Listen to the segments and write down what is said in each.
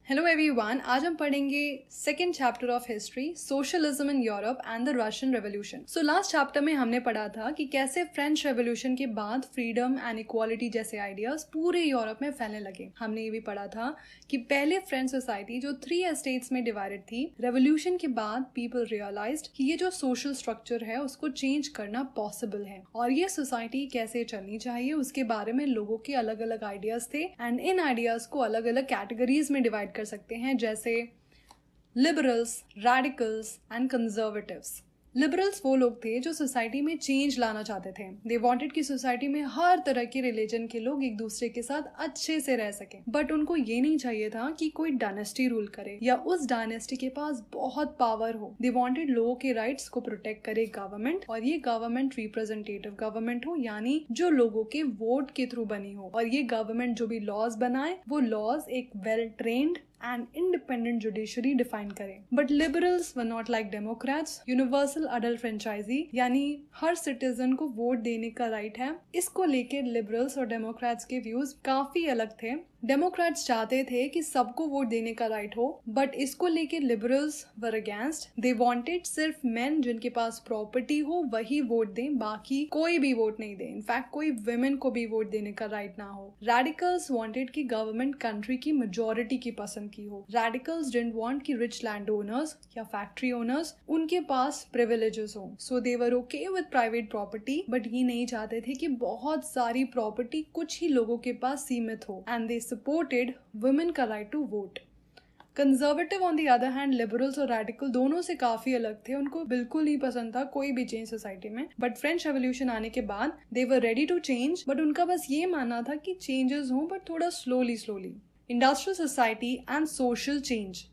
Hello everyone, आज हम पढ़ेंगे second chapter of history, socialism in Europe and the Russian revolution. So last chapter में हमने पढ़ा था कि कैसे फ्रेंच रेवोल्यूशन के बाद फ्रीडम एंड इक्वालिटी जैसे आइडियाज पूरे यूरोप में फैलने लगे। हमने ये भी पढ़ा था कि पहले फ्रेंच सोसाइटी जो 3 एस्टेट्स में डिवाइडेड थी, रेवोल्यूशन के बाद पीपल रियलाइज्ड कि ये जो सोशल स्ट्रक्चर है उसको चेंज करना पॉसिबल है और ये सोसाइटी कैसे चलनी चाहिए उसके बारे में लोगों के अलग अलग आइडियाज थे एंड इन आइडियाज को अलग अलग कैटेगरीज में डिवाइड कर सकते हैं, जैसे liberals, radicals and conservatives. Liberals वो लोग थे जो सोसाइटी में चेंज लाना चाहते थे। दे वांटेड कि सोसाइटी में हर तरह के रिलीजन के लोग एक दूसरे के साथ अच्छे से रह सकें, बट उनको ये नहीं चाहिए था कि कोई डायनेस्टी रूल करे या उस डायनेस्टी के पास बहुत पावर हो। दे वांटेड लोगों के राइट्स को प्रोटेक्ट करे गवर्नमेंट, और ये गवर्नमेंट रिप्रेजेंटेटिव गवर्नमेंट हो, यानी जो लोगों के वोट के थ्रू बनी हो, और ये गवर्नमेंट जो भी लॉज बनाए वो लॉज एक well trained and independent judiciary define करें। But liberals were not like democrats, universal adult franchisee, यानी हर सिटीजन को वोट देने का राइट है। इसको लेके लिबरल्स और डेमोक्रेट्स के व्यूज काफी अलग थे। डेमोक्रेट्स चाहते थे कि सबको वोट देने का राइट हो, बट इसको लेके liberals were against. They wanted सिर्फ मेन जिनके पास प्रॉपर्टी हो वही वोट दें, बाकी कोई भी वोट नहीं दे। इनफैक्ट कोई वुमेन को भी वोट देने का राइट ना हो। रेडिकल्स वांटेड कि गवर्नमेंट कंट्री की मेजोरिटी की पसंद की हो। रेडिकल्स डिडंट वांट कि रिच लैंड ओनर्स या फैक्ट्री ओनर्स उनके पास प्रिविलेजेस हो। So they were okay with private property, but ये नहीं चाहते थे कि बहुत सारी प्रॉपर्टी कुछ ही लोगों के पास सीमित हो। एंड दे सपोर्टेड वुमेन का right to vote. Conservative on the other hand, liberals और रेडिकल दोनों से काफी अलग थे। उनको बिल्कुल नहीं पसंद था कोई भी चेंज सोसाइटी में, बट फ्रेंच रेवोल्यूशन आने के बाद they were ready to change, but उनका बस ये मानना था कि चेंजेस हों बट थोड़ा slowly. Industrial society and social change,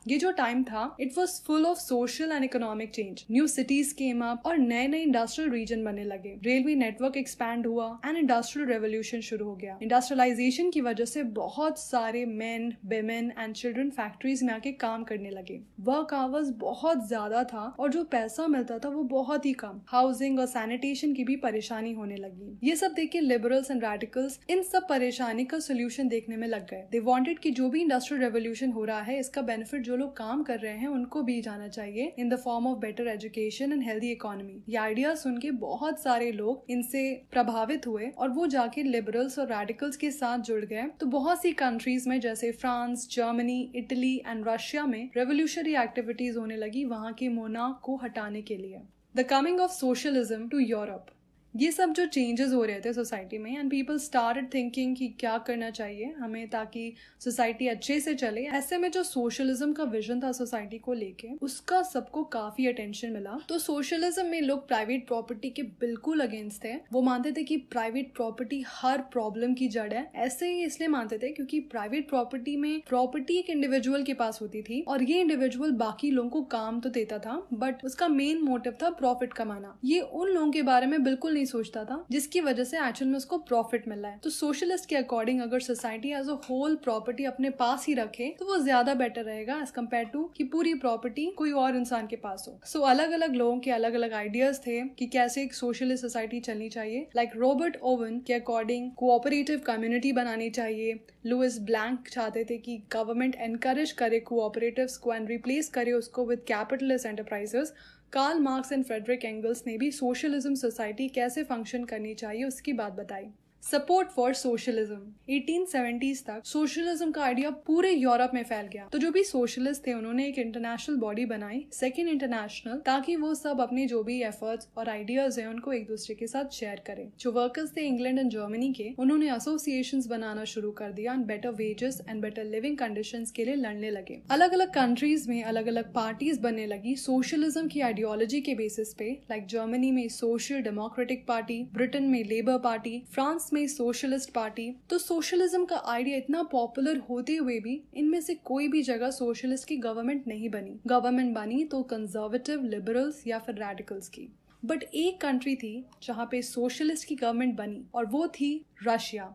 ये जो टाइम था it was full of social and economic change. New cities came up और नए नए इंडस्ट्रियल रीजन बनने लगे। रेलवे नेटवर्क एक्सपैंड हुआ एंड इंडस्ट्रियल रेवोल्यूशन शुरू हो गया। इंडस्ट्रियलाइजेशन की वजह से बहुत सारे main, women and children factories में आके काम करने लगे। वर्क आवर्स बहुत ज्यादा था और जो पैसा मिलता था वो बहुत ही कम। हाउसिंग और सैनिटेशन की भी परेशानी होने लगी। ये सब देख के लिबरल्स एंड रेडिकल्स इन सब परेशानी का सोल्यूशन देखने में लग गए। दे वांटेड कि जो भी इंडस्ट्रियल रेवोल्यूशन हो रहा है इसका बेनिफिट जो लोग काम कर रहे हैं उनको भी जाना चाहिए in the form of better education and healthy economy. ये आइडिया सुन के बहुत सारे लोग इनसे प्रभावित हुए और वो जाके लिबरल्स और रेडिकल्स के साथ जुड़ गए। तो बहुत सी कंट्रीज में जैसे France, Germany, Italy and Russia में रेवोल्यूशनरी एक्टिविटीज होने लगी वहां के मोनार्क को हटाने के लिए। The coming of socialism to Europe, ये सब जो चेंजेस हो रहे थे सोसाइटी में एंड पीपल स्टार्टेड थिंकिंग कि क्या करना चाहिए हमें ताकि सोसाइटी अच्छे से चले। ऐसे में जो सोशलिज्म का विजन था सोसाइटी को लेके उसका सबको काफी अटेंशन मिला। तो सोशलिज्म में लोग प्राइवेट प्रॉपर्टी के बिल्कुल अगेंस्ट थे। वो मानते थे कि प्राइवेट प्रॉपर्टी हर प्रॉब्लम की जड़ है। ऐसे ही इसलिए मानते थे क्योंकि प्राइवेट प्रॉपर्टी में प्रॉपर्टी एक इंडिविजुअल के पास होती थी और ये इंडिविजुअल बाकी लोगों को काम तो देता था बट उसका मेन मोटिव था प्रॉफिट कमाना। ये उन लोगों के बारे में बिल्कुल सोचता था जिसकी वजह से एक्चुअल में उसको प्रॉफिट मिल रहा है। तो सोशलिस्ट के अकॉर्डिंग अगर society as a whole property अपने पास ही रखे तो वो ज्यादा बेटर रहेगा एज कम्पेयर टू कि पूरी प्रॉपर्टी कोई और इंसान के पास हो। सो अलग अलग लोगों के अलग अलग आइडियाज थे कि कैसे एक सोशलिस्ट सोसाइटी चलनी चाहिए। लाइक रॉबर्ट ओवन के अकॉर्डिंग कोऑपरेटिव कम्युनिटी बनानी चाहिए। लुइस ब्लैंक चाहते थे कि गवर्नमेंट एनकरेज करे कोऑपरेटिव्स को एंड रिप्लेस करे उसको with capitalist enterprises. Karl Marx and Friedrich Engels ने भी सोशलिज्म सोसाइटी कैसे फंक्शन करनी चाहिए उसकी बात बताई। सपोर्ट फॉर सोशलिज्म, 1870s तक सोशलिज्म का आइडिया पूरे यूरोप में फैल गया। तो जो भी सोशलिस्ट थे उन्होंने एक इंटरनेशनल बॉडी बनाई, सेकेंड इंटरनेशनल, ताकि वो सब अपने जो भी एफर्ट्स और आइडियाज हैं उनको एक दूसरे के साथ शेयर करें। जो वर्कर्स थे इंग्लैंड एंड जर्मनी के, उन्होंने एसोसिएशंस बनाना शुरू कर दिया and better wages and better living conditions के लिए लड़ने लगे। अलग अलग कंट्रीज में अलग अलग पार्टीज बनने लगी सोशलिज्म की आइडियोलॉजी के बेसिस पे। लाइक जर्मनी में सोशल डेमोक्रेटिक पार्टी, ब्रिटेन में लेबर पार्टी, फ्रांस में सोशलिस्ट पार्टी। तो सोशलिज्म का आइडिया इतना पॉपुलर होते हुए भी इनमें से कोई भी जगह सोशलिस्ट की गवर्नमेंट नहीं बनी। गवर्नमेंट बनी तो कंजर्वेटिव, लिबरल्स या फिर रेडिकल्स की। बट एक कंट्री थी जहां पे सोशलिस्ट की गवर्नमेंट बनी और वो थी रशिया।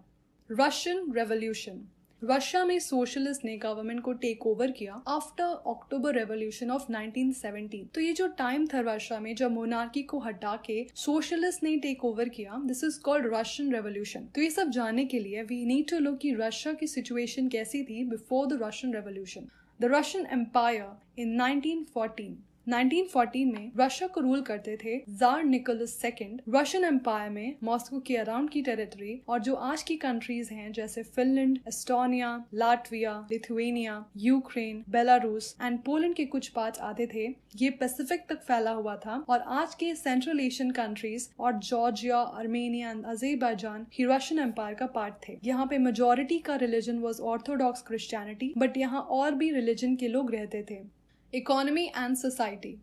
रशियन रेवोल्यूशन, रशिया में सोशलिस्ट ने गवर्नमेंट को टेक ओवर किया आफ्टर अक्टूबर रेवोल्यूशन ऑफ 1917। तो ये जो टाइम था रशिया में जब मोनार्की को हटा के सोशलिस्ट ने टेक ओवर किया, this is called Russian revolution. तो ये सब जानने के लिए वी नीड टू लुक कि रशिया की सिचुएशन कैसी थी before the Russian revolution. The Russian empire in 1914 में रशिया को रूल करते थे tsar Nicholas second. Russian empire में मॉस्को के अराउंड की टेरिटरी और जो आज की कंट्रीज हैं जैसे Finland, Estonia, Latvia, Lithuania, Ukraine, Belarus and Poland के कुछ पार्ट्स आते थे, ये पैसिफिक तक फैला हुआ था। और आज के सेंट्रल एशियन कंट्रीज और जॉर्जिया, आर्मेनिया एंड अज़रबैजान ही रशियन एम्पायर का पार्ट थे। यहाँ पे मेजोरिटी का religion was Orthodox Christianity, but यहाँ और भी रिलीजन के लोग रहते थे। Economy and society.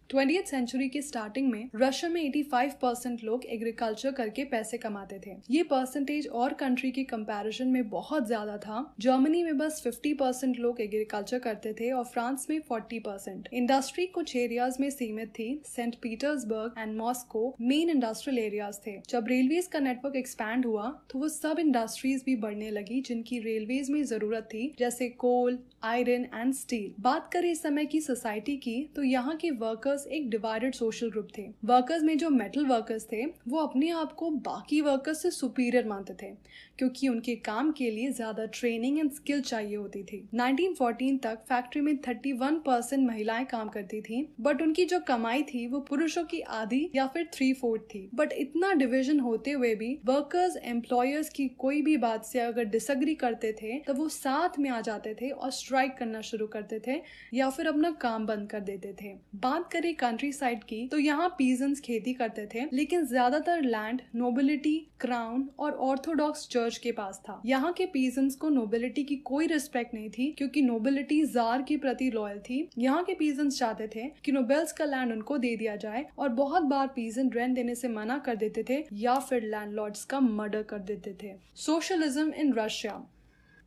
20th century के स्टार्टिंग में रशिया में 85% लोग एग्रीकल्चर करके पैसे कमाते थे। ये परसेंटेज और कंट्री के कंपैरिजन में बहुत ज्यादा था। जर्मनी में बस 50% लोग एग्रीकल्चर करते थे और फ्रांस में 40%। इंडस्ट्री कुछ एरियाज में सीमित थी। Saint Petersburg and Moscow main industrial areas थे। जब रेलवेज का नेटवर्क एक्सपैंड हुआ तो वो सब इंडस्ट्रीज भी बढ़ने लगी जिनकी रेलवेज में जरूरत थी, जैसे कोल, आयरन एंड स्टील। बात करें इस समय की सोसाइटी की तो यहाँ के वर्कर्स एक डिवाइडेड सोशल ग्रुप थे। वर्कर्स में जो मेटल वर्कर्स थे वो अपने आप को बाकी वर्कर्स से सुपीरियर मानते थे क्योंकि उनके काम के लिए ज्यादा ट्रेनिंग एंड स्किल चाहिए होती थी। 1914 तक फैक्ट्री में 31% महिलाएं काम करती थी, बट उनकी जो कमाई थी वो पुरुषों की आधी या फिर 3/4 थी। बट इतना डिविजन होते हुए भी वर्कर्स एम्प्लॉयर्स की कोई भी बात से अगर डिसएग्री करते थे तो वो साथ में आ जाते थे और स्ट्राइक करना शुरू करते थे या फिर अपना काम बंद कर देते थे। बात करें कंट्री साइड की तो यहाँ पीजेंट्स खेती करते थे, लेकिन ज्यादातर लैंड नोबिलिटी, क्राउन और ऑर्थोडॉक्स चर्च के पास था। यहाँ के पीजेंट्स को नोबिलिटी की कोई रिस्पेक्ट नहीं थी क्योंकि नोबिलिटी जार के प्रति लॉयल थी। यहाँ के पीजेंट्स चाहते थे कि नोबेल्स का लैंड उनको दे दिया जाए और बहुत बार पीजेंट रेंट देने से मना कर देते थे या फिर लैंडलॉर्ड्स का मर्डर कर देते थे। Socialism in Russia.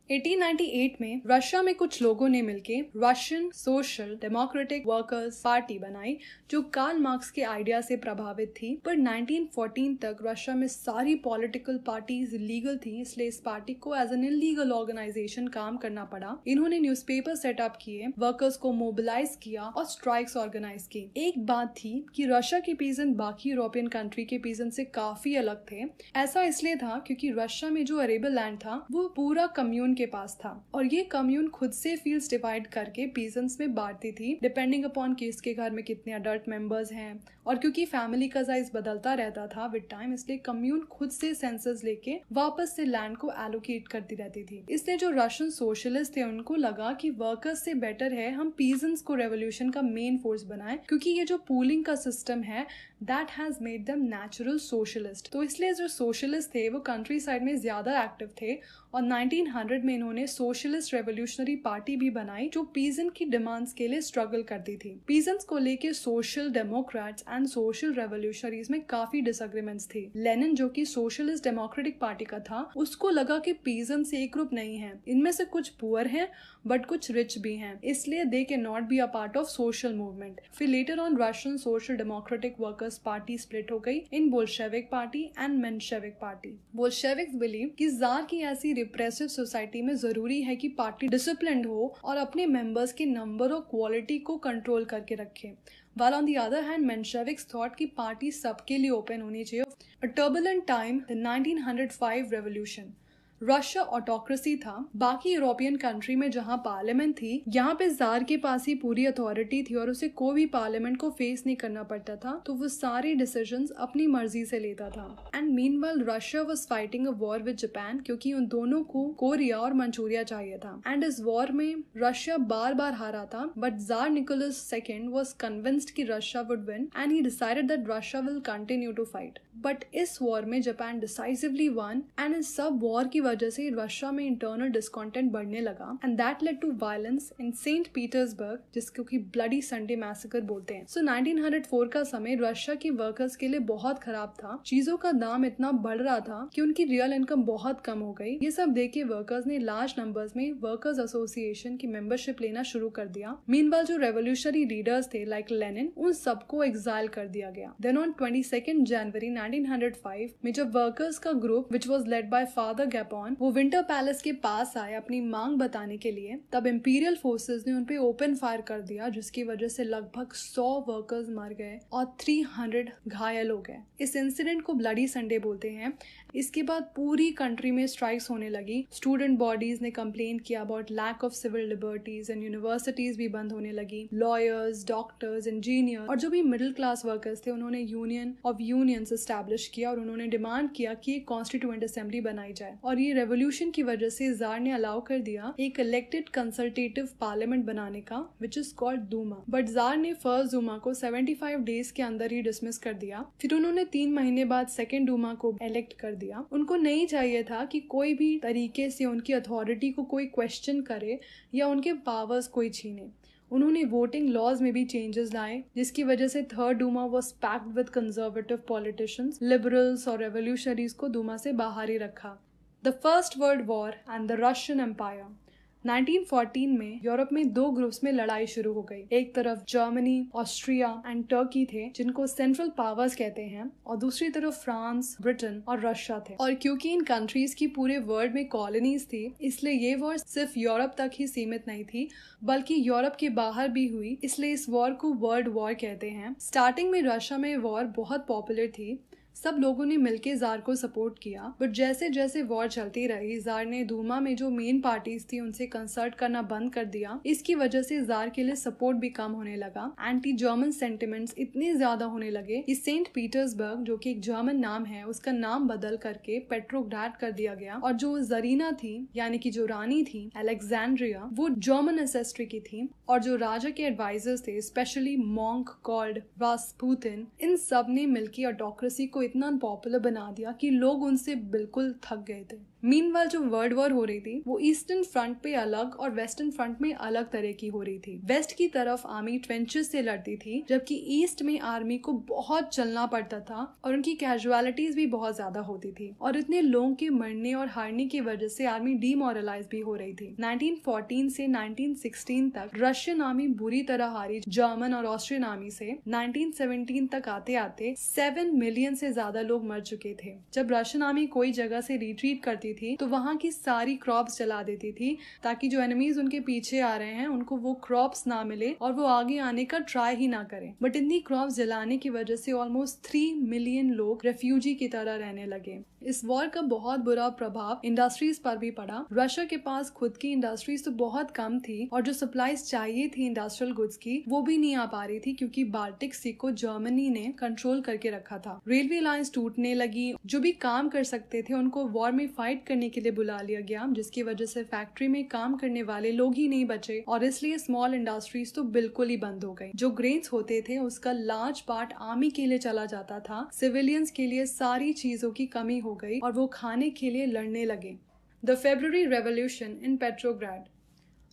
1898 में रशिया में कुछ लोगों ने मिलके Russian Social Democratic Workers party बनाई जो कार्ल मार्क्स के आइडिया से प्रभावित थी। पर 1914 तक रशिया में सारी पॉलिटिकल पार्टीज इलीगल थी, इसलिए इस पार्टी को एज एन इलीगल ऑर्गेनाइजेशन काम करना पड़ा। इन्होंने न्यूज़पेपर सेटअप किए, वर्कर्स को मोबिलाइज किया और स्ट्राइक्स ऑर्गेनाइज की। एक बात थी कि रशिया के पीजेंट बाकी यूरोपियन कंट्री के पीजेंट से काफी अलग थे। ऐसा इसलिए था क्योंकि रशिया में जो अरेबल लैंड था वो पूरा कम्यून के पास था और ये कम्यून खुद से फील्ड्स डिवाइड करके पीजेंट्स में बांटती थी डिपेंडिंग अपॉन किसके घर में कितने अडल्ट मेंबर्स हैं। और क्योंकि फैमिली का साइज बदलता रहता था विद टाइम, इसलिए कम्यून खुद से सेंसस लेके वापस से लैंड को एलोकेट करती रहती थी। इसलिए जो रशियन सोशलिस्ट थे उनको लगा कि वर्कर्स से बेटर है हम पीजेंट्स को रेवोल्यूशन का मेन फोर्स बनाएं, क्योंकि ये जो पूलिंग का सिस्टम है that has made them natural socialist. तो इसलिए जो सोशलिस्ट थे वो कंट्री साइड में ज्यादा एक्टिव थे और 1900 में इन्होंने सोशलिस्ट रेवोल्यूशनरी पार्टी भी बनाई जो पीजेंट की डिमांड्स के लिए स्ट्रगल करती थी। पीजेंट्स को लेके social Democrats and social revolutionaries में काफी डिसएग्रीमेंट्स थी। लेनिन जो कि सोशलिस्ट डेमोक्रेटिक पार्टी का था, उसको लगा कि पीजेंट्स एक ग्रुप नहीं है, इनमें से कुछ पुअर हैं बट कुछ रिच भी हैं, इसलिए they can not be a part of social movement. फिर later on Russian Social Democratic Workers Party split हो गई in Bolshevik party and Menshevik party. Bolsheviks believe कि जार की ऐसी रिप्रेसिव सोसाइटी में जरूरी है कि पार्टी डिसिप्लिन्ड हो और अपने मेंबर्स के नंबर और क्वालिटी को कंट्रोल करके रखे। While on the other hand, Mensheviks thought कि पार्टी सबके लिए ओपन होनी चाहिए। A turbulent time, the 1905 revolution. Russia autocracy था। बाकी यूरोपियन कंट्री में जहाँ पार्लियामेंट थी, यहाँ पे जार के पास ही पूरी अथॉरिटी थी और उसे कोई भी पार्लियामेंट को फेस नहीं करना पड़ता था, तो वो सारे डिसीजंस अपनी मर्जी से लेता था। And meanwhile Russia was fighting a war with Japan क्योंकि उन दोनों को कोरिया और मंचूरिया चाहिए था। एंड इस वॉर में रशिया बार बार हारा था, but tsar Nicholas second was convinced कि Russia would win and he decided that Russia will continue to fight. But इस वॉर में जापान डिसाइसिवली वन एंड इस सब वॉर की वजह से रशिया में इंटरनल डिस्कॉन्टेंट बढ़ने लगा and that led to violence in Saint Petersburg, जिसको कि ब्लडी संडे मैसेकर बोलते हैं। सो 1904 का समय रशिया के वर्कर्स के लिए बहुत खराब था। चीजों का दाम इतना बढ़ रहा था कि उनकी रियल इनकम बहुत कम हो गई। ये सब देख के वर्कर्स ने लार्ज नंबर्स में वर्कर्स एसोसिएशन की मेंबरशिप लेना शुरू कर दिया। मीनवाइल जो रेवोल्यूशनरी लीडर्स थे लाइक लेनिन, उन सबको एग्जाइल कर दिया गया। देन ऑन 22 जनवरी 1905 में जब वर्कर्स का group which was led by father upon वो विंटर पैलेस के पास आए अपनी मांग बताने के लिए, तब इंपीरियल फोर्सेस ने उन पे ओपन फायर कर दिया, जिसकी वजह से लगभग 100 वर्कर्स मर गए और 300 घायल हो गए। इस इंसिडेंट को ब्लडी संडे बोलते हैं। इसके बाद पूरी कंट्री में स्ट्राइक्स होने लगी। स्टूडेंट बॉडीज ने कंप्लेन किया about lack of civil liberties and universities भी बंद होने लगी। लॉयर्स, डॉक्टर्स, इंजीनियर और जो भी मिडिल क्लास वर्कर्स थे उन्होंने यूनियन ऑफ यूनियंस एस्टैब्लिश किया और उन्होंने डिमांड किया कि एक कॉन्स्टिट्यूएंट असेंबली बनाई जाए। और ये रेवोल्यूशन की वजह से जार ने अलाउ कर दिया एक इलेक्टेड कंसल्टेटिव पार्लियामेंट बनाने का, which is called Duma. But tsar ने फर्स्ट दूमा को 75 डेज के अंदर ही डिसमिस कर दिया। फिर उन्होंने 3 महीने बाद सेकेंड दूमा को इलेक्ट कर दिया। उनको नहीं चाहिए था कि कोई भी तरीके से उनकी अथॉरिटी को कोई क्वेश्चन करे या उनके पावर्स कोई छीने। उन्होंने वोटिंग लॉज में भी चेंजेस लाए, जिसकी वजह से third Duma was packed with conservative politicians, liberals और रेवोल्यूशनरीज को डूमा से बाहर ही रखा। The first world war and the Russian empire. 1914 में यूरोप में 2 ग्रुप्स में लड़ाई शुरू हो गई। एक तरफ जर्मनी, ऑस्ट्रिया एंड टर्की थे, जिनको सेंट्रल पावर्स कहते हैं, और दूसरी तरफ फ्रांस, ब्रिटेन और रशिया थे। और क्योंकि इन कंट्रीज की पूरे वर्ल्ड में कॉलोनीज थी, इसलिए ये वॉर सिर्फ यूरोप तक ही सीमित नहीं थी, बल्कि यूरोप के बाहर भी हुई। इसलिए इस वॉर को वर्ल्ड वॉर कहते हैं। स्टार्टिंग में रशिया में वॉर बहुत पॉपुलर थी, सब लोगों ने मिलकर जार को सपोर्ट किया। बट जैसे जैसे वॉर चलती रही, जार ने दूमा में जो मेन पार्टीज थी उनसे कंसल्ट करना बंद कर दिया। इसकी वजह से जार के लिए सपोर्ट भी कम होने लगा। एंटी जर्मन सेंटिमेंट्स इतने ज्यादा होने लगे कि सेंट पीटर्सबर्ग, जो कि एक जर्मन नाम है, उसका नाम बदल करके पेट्रोग्राड कर दिया गया। और जो जरीना थी, यानी कि जो रानी थी अलेक्जेंड्रिया, वो जर्मन एंसेस्ट्री की थी। और जो राजा के एडवाइजर्स थे, स्पेशली मॉन्क कॉल्ड रास्पुतिन, इन सब ने मिलकर ऑटोक्रेसी को इतना पॉपुलर बना दिया कि लोग उनसे बिल्कुल थक गए थे। मीनवाइल जो वर्ल्ड वॉर हो रही थी वो ईस्टर्न फ्रंट पे अलग और वेस्टर्न फ्रंट में अलग तरह की हो रही थी। वेस्ट की तरफ आर्मी ट्रेंचेस से लड़ती थी, जबकि ईस्ट में आर्मी को बहुत चलना पड़ता था और उनकी कैजुअलिटीज भी बहुत ज्यादा होती थी। और इतने लोगों के मरने और हारने की वजह से आर्मी डीमोरलाइज भी हो रही थी। 1914 से 1916 तक रशियन आर्मी बुरी तरह हारी जर्मन और ऑस्ट्रियन आर्मी से। 1917 तक आते आते 7 मिलियन से ज्यादा लोग मर चुके थे। जब रशियन आर्मी कोई जगह से रिट्रीट करती थी तो वहां की सारी क्रॉप्स जला देती थी, ताकि जो एनिमीज उनके पीछे आ रहे हैं उनको वो क्रॉप्स ना मिले और वो आगे आने का ट्राई ही ना करें। बट इतनी क्रॉप्स जलाने की वजह से ऑलमोस्ट 3 मिलियन लोग रेफ्यूजी की तरह रहने लगे। इस वॉर का बहुत बुरा प्रभाव इंडस्ट्रीज पर भी पड़ा। रशिया के पास खुद की इंडस्ट्रीज तो बहुत कम थी और जो सप्लाईज चाहिए थी इंडस्ट्रियल गुड्स की, वो भी नहीं आ पा रही थी, क्योंकि बाल्टिक सी को जर्मनी ने कंट्रोल करके रखा था। रेलवे लाइंस टूटने लगी। जो भी काम कर सकते थे उनको वॉर में फाइट करने के लिए बुला लिया गया, जिसकी वजह से फैक्ट्री में काम करने वाले लोग ही नहीं बचे और इसलिए स्मॉल इंडस्ट्रीज तो बिल्कुल ही बंद हो गई। जो ग्रेन्स होते थे उसका लार्ज पार्ट आर्मी के लिए चला जाता था। सिविलियंस के लिए सारी चीजों की कमी हो गई और वो खाने के लिए लड़ने लगे। The February revolution in Petrograd.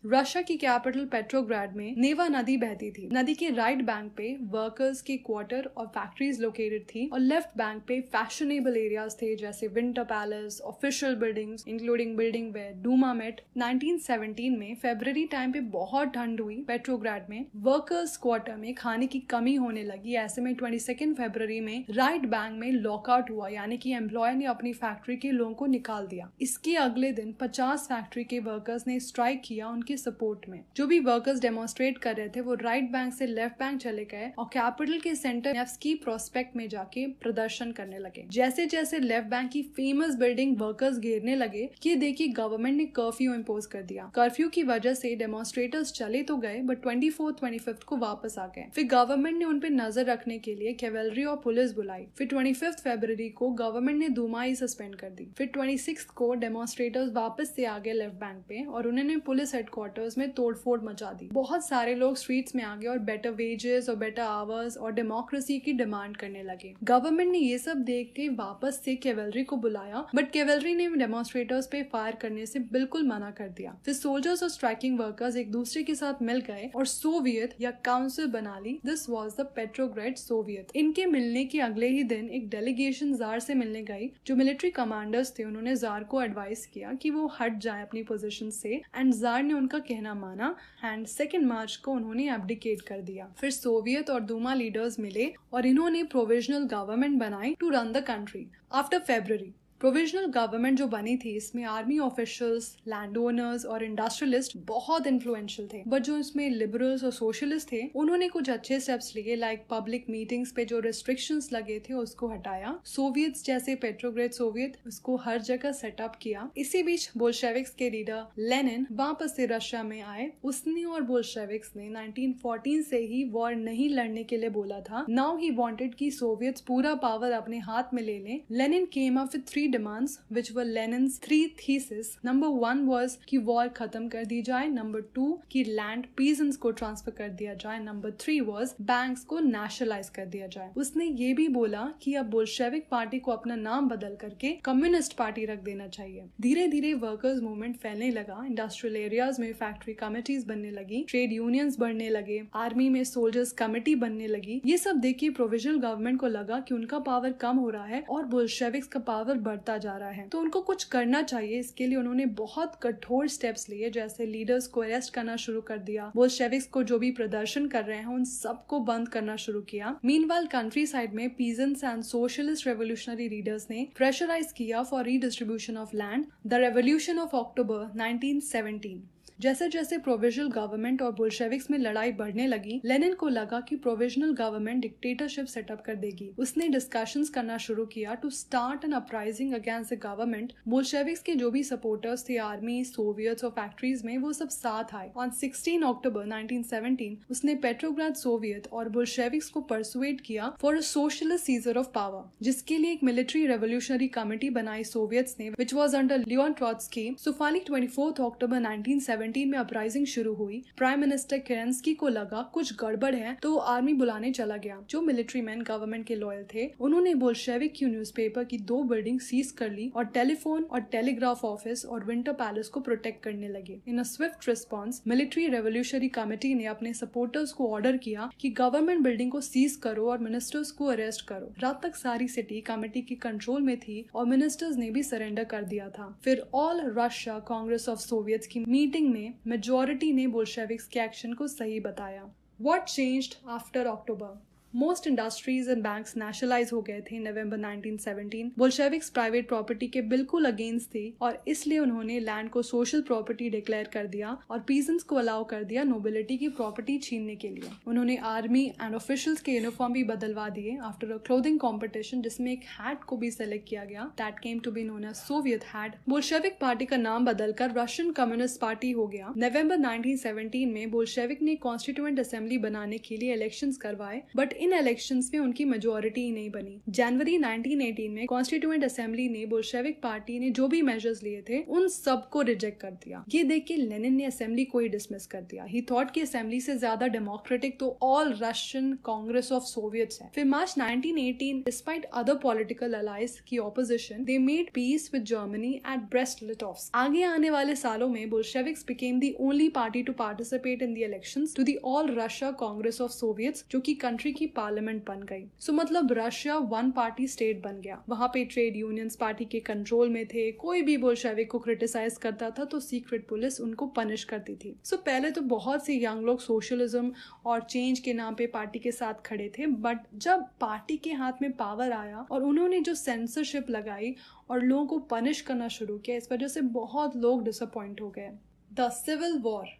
Russia की कैपिटल पेट्रोग्राड में नेवा नदी बहती थी। नदी के राइट बैंक पे वर्कर्स के क्वार्टर और फैक्ट्रीज लोकेटेड थी और लेफ्ट बैंक पे फैशनेबल एरियाज थे, जैसे winter palace, official buildings including building where Duma met. 1917 में फरवरी टाइम पे बहुत ठंड हुई पेट्रोग्राड में। वर्कर्स क्वार्टर में खाने की कमी होने लगी। ऐसे में 22 फरवरी में राइट बैंक में लॉकआउट हुआ, यानी कि एम्प्लॉयर ने अपनी फैक्ट्री के लोगों को निकाल दिया। इसके अगले दिन 50 फैक्ट्री के वर्कर्स ने स्ट्राइक किया उनके सपोर्ट में। जो भी वर्कर्स डेमोन्स्ट्रेट कर रहे थे वो राइट बैंक से लेफ्ट बैंक चले गए और कैपिटल के सेंटर नेव्स्की प्रोस्पेक्ट में जाके प्रदर्शन करने लगे। जैसे जैसे लेफ्ट बैंक की फेमस बिल्डिंग वर्कर्स घेरने लगे कि देखिए गवर्नमेंट ने कर्फ्यू इम्पोज कर दिया। कर्फ्यू की वजह से डेमोन्स्ट्रेटर्स चले तो गए, बट 24th 25th को वापस आ गए। फिर गवर्नमेंट ने उन पे नजर रखने के लिए कैवेलरी और पुलिस बुलाई। फिर 25 फरवरी को गवर्नमेंट ने दूमा ही सस्पेंड कर दी। फिर 26 को डेमोन्स्ट्रेटर्स वापस से आ गए लेफ्ट बैंक पे और उन्होंने पुलिस हेडक्वार्टर्स में तोड़फोड़ मचा दी। बहुत सारे लोग स्ट्रीट्स में आ गए और बेटर वेजेस और बेटर आवर्स और डेमोक्रेसी की डिमांड करने लगे। गवर्नमेंट ने ये सब देख के वापस से कैवेलरी को बुलाया, बट कैवेलरी ने डेमोन्स्ट्रेटर्स पे फायर करने से बिल्कुल मना कर दिया। फिर सोल्जर्स और स्ट्राइकिंग वर्कर्स एक दूसरे के साथ मिल गए और सोवियत या काउंसिल बना ली। This was the Petrograd Soviet. इनके मिलने के अगले ही दिन एक डेलीगेशन जार से मिलने गई। जो मिलिट्री कमांडर्स थे उन्होंने जार को एडवाइस किया कि वो हट जाए अपनी पोजीशन से, एंड जार ने उनका कहना माना एंड 2 मार्च को उन्होंने एब्डिकेट कर दिया। फिर सोवियत और दूमा लीडर्स मिले और इन्होंने प्रोविजनल गवर्नमेंट बनाई to run the country. After February provisional government जो बनी थी इसमें आर्मी ऑफिशियल्स, लैंड ओनर्स और इंडस्ट्रियलिस्ट बहुत इन्फ्लुएंशियल थे, बट जो इसमें लिबरल्स और सोशलिस्ट थे उन्होंने कुछ अच्छे स्टेप्स लिए, लाइक पब्लिक मीटिंग्स पे जो रिस्ट्रिक्शंस लगे थे उसको हटाया, सोवियट्स जैसे पेट्रोग्रेड सोवियत उसको हर जगह सेटअप किया। इसी बीच बोल्शेविक्स के लीडर लेनिन वापस से रशिया में आए। उसने और बोल्शेविक्स ने 1914 से ही वॉर नहीं लड़ने के लिए बोला था। नाउ ही वांटेड कि सोवियट्स पूरा पावर अपने हाथ में ले लें। Lenin came up with 3 demands which were Lenin's 3 theses. Number 1 was कि वॉर खत्म कर दी जाए, नंबर 2 कि लैंड पीजेंट्स को ट्रांसफर कर दिया जाए, नंबर 3 was बैंक्स को नेशनलाइज कर दिया जाए। उसने ये भी बोला कि अब बोल्शेविक पार्टी को अपना नाम बदल करके कम्युनिस्ट पार्टी रख देना चाहिए। धीरे धीरे वर्कर्स मूवमेंट फैलने लगा, इंडस्ट्रियल एरियाज में फैक्ट्री कमिटीज बनने लगी, ट्रेड यूनियंस बढ़ने लगे, आर्मी में सोल्जर्स कमिटी बनने लगी। ये सब देखिए प्रोविजनल गवर्नमेंट को लगा कि उनका पावर कम हो रहा है और बोल्शेविक्स का पावर बढ़ता जा रहा है, तो उनको कुछ करना चाहिए। इसके लिए उन्होंने बहुत कठोर स्टेप्स लिए, जैसे लीडर्स को अरेस्ट करना शुरू कर दिया, बोल्शेविक्स को जो भी प्रदर्शन कर रहे हैं उन सबको बंद करना शुरू किया। मीनवाइल कंट्री साइड में peasants and socialist revolutionary leaders ने प्रेशराइज किया for redistribution of land, the revolution of October 1917। जैसे जैसे प्रोविजनल गवर्नमेंट और बोल्शेविक्स में लड़ाई बढ़ने लगी, लेनिन को लगा कि प्रोविजनल गवर्नमेंट डिक्टेटरशिप सेटअप कर देगी। उसने डिस्कशंस करना शुरू किया to start an uprising against the government. Bolsheviks के जो भी सपोर्टर्स थे आर्मी, सोवियट्स और फैक्ट्रीज में, वो सब साथ आए। ऑन 16 अक्टूबर 1917 उसने पेट्रोग्राड सोवियत और बोल्शेविक्स को परसुएट किया for a socialist seizure of power, जिसके लिए एक मिलिट्री रेवोल्यूशनरी कमिटी बनाई सोवियट्स ने, which was under Leon Trotsky. So finally 24 अक्टूबर 1917 में अपराइजिंग शुरू हुई। प्राइम मिनिस्टर केरेंस्की को लगा कुछ गड़बड़ है, तो आर्मी बुलाने चला गया। जो मिलिट्री मैन गवर्नमेंट के लॉयल थे उन्होंने बोल्शेविक की न्यूज़पेपर की 2 बिल्डिंग सीज कर ली और टेलीफोन और टेलीग्राफ ऑफिस और विंटर पैलेस को प्रोटेक्ट करने लगे। In a swift response military revolutionary committee ने अपने सपोर्टर्स को ऑर्डर किया कि गवर्नमेंट बिल्डिंग को सीज करो और मिनिस्टर्स को अरेस्ट करो। रात तक सारी सिटी कमेटी के कंट्रोल में थी और मिनिस्टर्स ने भी सरेंडर कर दिया था। फिर all Russia congress of Soviets की मीटिंग में मेजॉरिटी ने बोल्शेविक्स के एक्शन को सही बताया। What changed after October? Most industries and banks nationalise हो गए थे नवंबर 1917। बोल्शेविक्स प्राइवेट प्रॉपर्टी के बिल्कुल अगेंस्ट थे और इसलिए उन्होंने लैंड को सोशल प्रॉपर्टी डिक्लेयर कर दिया और पीजेंट्स को अलाउ कर दिया नोबिलिटी की प्रॉपर्टी छीनने के लिए। उन्होंने आर्मी एंड ऑफिशियल्स के यूनिफॉर्म भी बदलवा दिए आफ्टर अ क्लोथिंग कॉम्पिटिशन, जिसमें एक हैट को भी सेलेक्ट किया गया, that came to be known as Soviet hat. Bolshevik party का नाम बदलकर रशियन कम्युनिस्ट पार्टी हो गया। नवंबर 1917 में बोल्शेविक ने कॉन्स्टिट्यूएंट असेंबली बनाने के लिए इलेक्शंस करवाए, बट इन इलेक्शंस में उनकी मेजॉरिटी ही नहीं बनी। जनवरी 1918 में कॉन्स्टिट्यूएंट असेंबली ने बोल्शेविक पार्टी ने जो भी मेजर्स लिए थे उन सबको रिजेक्ट कर दिया। ये देख के लेनिन ने असेंबली को ही डिसमिस कर दिया। ही थॉट कि असेंबली से ज्यादा डेमोक्रेटिक तो all Russian congress of Soviets है। फिर March 1918 despite other political allies की opposition they made peace with Germany at Brest Litovsk. आगे आने वाले सालों में Bolsheviks became the only party to participate in the elections to the all Russia congress of Soviets, जो कि कंट्री की parliament बन गई। सो मतलब रशिया वन पार्टी स्टेट बन गया। वहां पे ट्रेड यूनियंस पार्टी के कंट्रोल में थे। कोई भी बोल्शेविक को क्रिटिसाइज करता था तो सीक्रेट पुलिस उनको पनिश करती थी। सो पहले तो बहुत से यंग लोग सोशलिज्म और चेंज के नाम पे पार्टी के साथ खड़े थे, बट जब पार्टी के हाथ में पावर आया और उन्होंने जो सेंसरशिप लगाई और लोगों को पनिश करना शुरू किया, इस वजह से बहुत लोग डिसअपॉइंट हो गए। The civil war.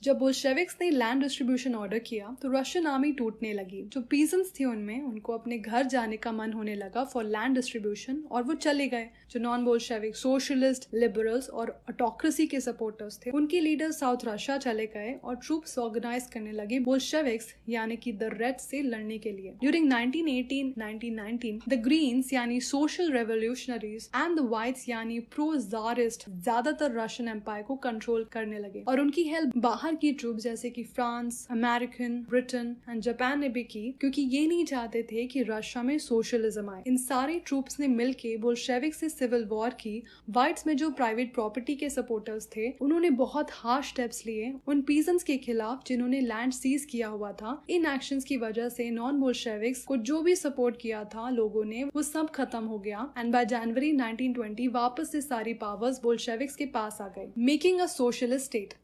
जब बोल्शेविक्स ने लैंड डिस्ट्रीब्यूशन ऑर्डर किया तो रशियन आर्मी टूटने लगी। जो पीजेंट्स थे उनमें उनको अपने घर जाने का मन होने लगा फॉर लैंड डिस्ट्रीब्यूशन और वो चले गए। जो नॉन बोल्शेविक सोशलिस्ट, लिबरल्स और ऑटोक्रेसी के सपोर्टर्स थे उनके लीडर्स साउथ रशिया चले गए और ट्रूप्स ऑर्गेनाइज करने लगे बोल्शेविक्स यानी कि द रेड से लड़ने के लिए। ड्यूरिंग 1918-1919 द ग्रीन्स यानी social revolutionaries and the whites यानी प्रो ज़ारिस्ट ज्यादातर रशियन एम्पायर को कंट्रोल करने लगे और उनकी हेल्प बाहर की ट्रूप जैसे कि France, American, Britain and Japan ने भी की, क्योंकि ये नहीं चाहते थे कि रशिया में सोशलिज्म आए। इन सारे ट्रूप्स ने मिलके बोल्शेविक से सिविल वॉर की। व्हाइट्स में जो प्राइवेट प्रॉपर्टी के सपोर्टर्स थे उन्होंने बहुत हार्श स्टेप्स लिए उन पीजेंट्स के खिलाफ जिन्होंने लैंड सीज किया हुआ था। इन एक्शंस की वजह से नॉन बोल्शेविक्स को जो भी सपोर्ट किया था लोगों ने, वो सब खत्म हो गया एंड बाय जनवरी 1920 वापस से सारी पावर्स बोल्शेविक्स के पास आ गई, making a socialist state.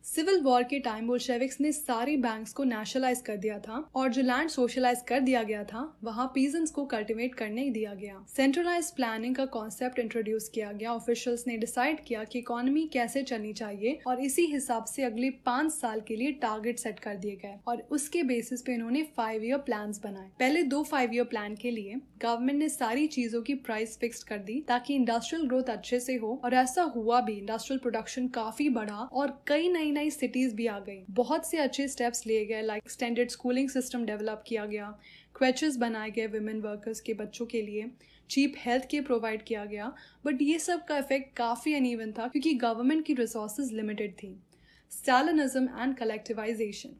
Civil war के टाइम बोल्शेविक्स ने सारी बैंक्स को नेशनलाइज कर दिया था और जो लैंड सोशलाइज कर दिया गया था वहाँ पीजेंट्स को कल्टीवेट करने दिया गया। सेंट्रलाइज प्लानिंग का कॉन्सेप्ट इंट्रोड्यूस किया गया। ऑफिशियल्स ने डिसाइड किया कि इकोनॉमी कैसे चलनी चाहिए और इसी हिसाब से अगले 5 साल के लिए टारगेट सेट कर दिए गए और उसके बेसिस पे इन्होंने 5 ईयर प्लान बनाए। पहले 2 5 ईयर प्लान के लिए गवर्नमेंट ने सारी चीजों की प्राइस फिक्स कर दी ताकि इंडस्ट्रियल ग्रोथ अच्छे से हो और ऐसा हुआ भी। इंडस्ट्रियल प्रोडक्शन काफी बढ़ा और कई नई सिटीज भी आ गई। बहुत से अच्छे स्टेप्स लिए गए, like extended schooling system develop किया गया, क्रेचेस बनाए गए विमेन वर्कर्स के बच्चों के लिए, चीप हेल्थ केयर प्रोवाइड किया गया। बट ये सब का इफेक्ट काफी अनइवन था क्योंकि गवर्नमेंट की रिसोर्सेज लिमिटेड थी। स्टालिनिज्म एंड कलेक्टिवाइजेशन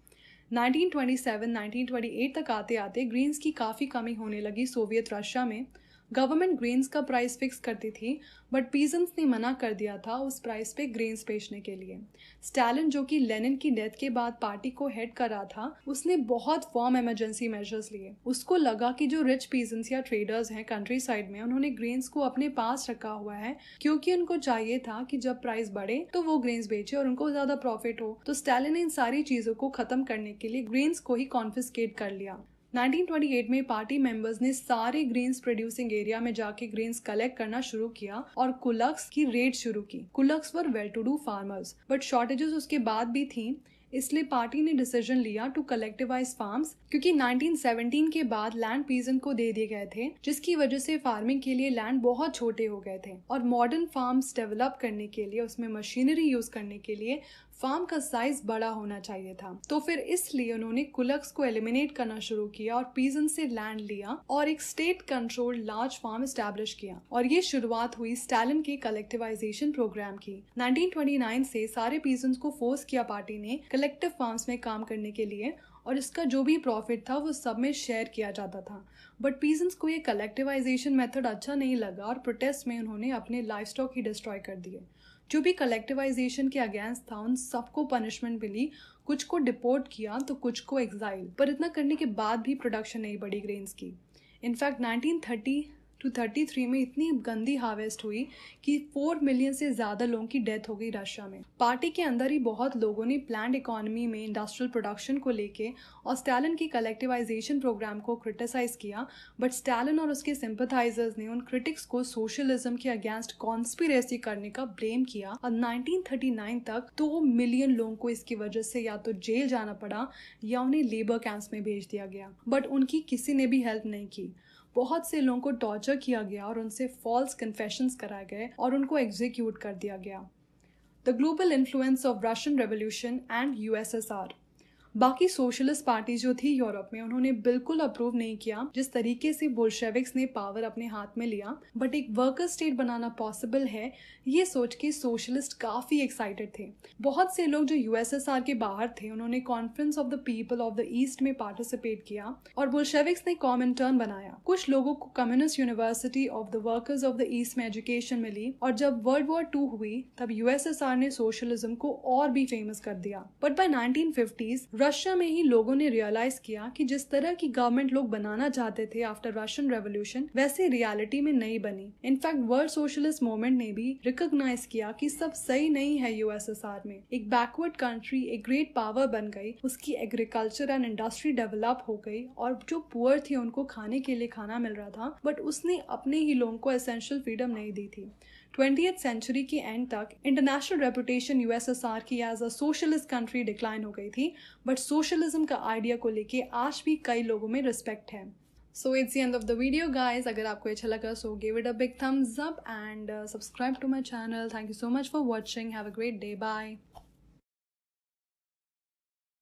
1927-1928 तक आते आते ग्रेन्स की काफी कमी होने लगी सोवियत रशिया में। गवर्नमेंट ग्रेन्स का प्राइस फिक्स करती थी बट पीजेंट्स ने मना कर दिया था उस प्राइस पे ग्रेन्स बेचने के लिए। स्टालिन, जो कि लेनिन की डेथ के बाद पार्टी को हेड कर रहा था, उसने बहुत फर्म इमरजेंसी मेजर्स लिए। उसको लगा कि जो रिच पीजेंट्स या ट्रेडर्स हैं कंट्री साइड में, उन्होंने ग्रेन्स को अपने पास रखा हुआ है क्योंकि उनको चाहिए था कि जब प्राइस बढ़े तो वो ग्रेन्स बेचे और उनको ज्यादा प्रॉफिट हो। तो स्टालिन ने इन सारी चीजों को खत्म करने के लिए ग्रेन्स को ही कॉन्फिस्केट कर लिया। 1928 में पार्टी मेंबर्स ने सारे ग्रेन्स प्रोड्यूसिंग एरिया में जाके ग्रेन्स कलेक्ट करना शुरू किया और कुलक्स की रेड शुरू की। Kulaks were well to do farmers but shortages उसके बाद भी थी, इसलिए पार्टी ने डिसीजन लिया टू कलेक्टिवाइज फार्म्स क्योंकि 1917 के बाद लैंड पीजेंट को दे दिए गए थे, जिसकी वजह से फार्मिंग के लिए लैंड बहुत छोटे हो गए थे और मॉडर्न फार्म्स डेवलप करने के लिए, उसमें मशीनरी यूज करने के लिए फार्म का साइज बड़ा होना चाहिए था। तो फिर इसलिए उन्होंने कुलक्स को एलिमिनेट करना शुरू किया और पीजेंट से लैंड लिया और एक state controlled large farm establish किया और ये शुरुआत हुई स्टालिन के कलेक्टिवाइजेशन प्रोग्राम की। 1929 से सारे पीजेंट्स को फोर्स किया पार्टी ने कलेक्टिव फार्म्स में काम करने के लिए और इसका जो भी प्रॉफिट था वो सब में शेयर किया जाता था। बट पीजेंट्स को ये कलेक्टिवाइजेशन मेथड अच्छा नहीं लगा और प्रोटेस्ट में उन्होंने अपने लाइफ स्टॉक ही डिस्ट्रॉय कर दिए। जो भी कलेक्टिवाइजेशन के अगेंस्ट था उन सबको पनिशमेंट मिली, कुछ को डिपोर्ट किया तो कुछ को एग्जाइल। पर इतना करने के बाद भी प्रोडक्शन नहीं बढ़ी ग्रेन्स की। इनफैक्ट 1930 to 33 में इतनी गंदी हार्वेस्ट हुई कि 4 मिलियन से ज्यादा लोगों की डेथ हो गई रशिया में। पार्टी के अंदर ही बहुत लोगों ने प्लान्ड इकोनॉमी में इंडस्ट्रियल प्रोडक्शन को लेके और स्टालिन की कलेक्टिवाइजेशन प्रोग्राम को क्रिटिसाइज किया। बट स्टालिन और उसके सिंपथाइजर्स ने उन क्रिटिक्स को सोशलिज्म के अगेंस्ट कॉन्स्पिरेसी करने का ब्लेम किया और 1939 तक 2 मिलियन लोगों को इसकी वजह से या तो जेल जाना पड़ा या उन्हें लेबर कैंप्स में भेज दिया गया। बट उनकी किसी ने भी हेल्प नहीं की। बहुत से लोगों को टॉर्चर किया गया और उनसे फॉल्स कन्फेशंस कराए गए और उनको एग्जीक्यूट कर दिया गया। The global influence of Russian revolution and USSR. बाकी सोशलिस्ट पार्टी जो थी यूरोप में, उन्होंने बिल्कुल अप्रूव नहीं किया जिस तरीके से बोल्शेविक्स ने पावर अपने हाथ में लिया। बट एक वर्कर स्टेट बनाना पॉसिबल है ये सोच के सोशलिस्ट काफी एक्साइटेड थे। बहुत से लोग जो यूएसएसआर के बाहर थे, उन्होंने conference of the people of the east में पार्टिसिपेट किया और बोल्शेविक्स ने कॉमिंटर्न बनाया। कुछ लोगों को communist university of the workers of the east में एजुकेशन मिली और जब वर्ल्ड वॉर 2 हुई तब यूएसएसआर ने सोशलिज्म को और भी फेमस कर दिया। बट बाय 1950s रशिया में ही लोगों ने रियलाइज किया कि जिस तरह की गवर्नमेंट लोग बनाना चाहते थे आफ्टर रशियन रेवोल्यूशन, वैसे रियलिटी में नहीं बनी। इनफैक्ट वर्ल्ड सोशलिस्ट मूवमेंट ने भी रिकॉग्नाइज किया कि सब सही नहीं है। यूएसएसआर में एक बैकवर्ड कंट्री एक ग्रेट पावर बन गई, उसकी एग्रीकल्चर एंड इंडस्ट्री डेवलप हो गई और जो पुअर थे उनको खाने के लिए खाना मिल रहा था, बट उसने अपने ही लोगों को एसेंशियल फ्रीडम नहीं दी थी। 20th सेंचुरी के एंड तक इंटरनेशनल रेपुटेशन यूएसएसआर की as a socialist country decline हो गई थी, बट सोशलिज्म का आइडिया को लेके आज भी कई लोगों में रिस्पेक्ट है। So it's the end of the video guys. अगर आपको अच्छा लगा so give it a big thumbs up and subscribe to my channel. Thank you so much for watching. Have a great day. Bye.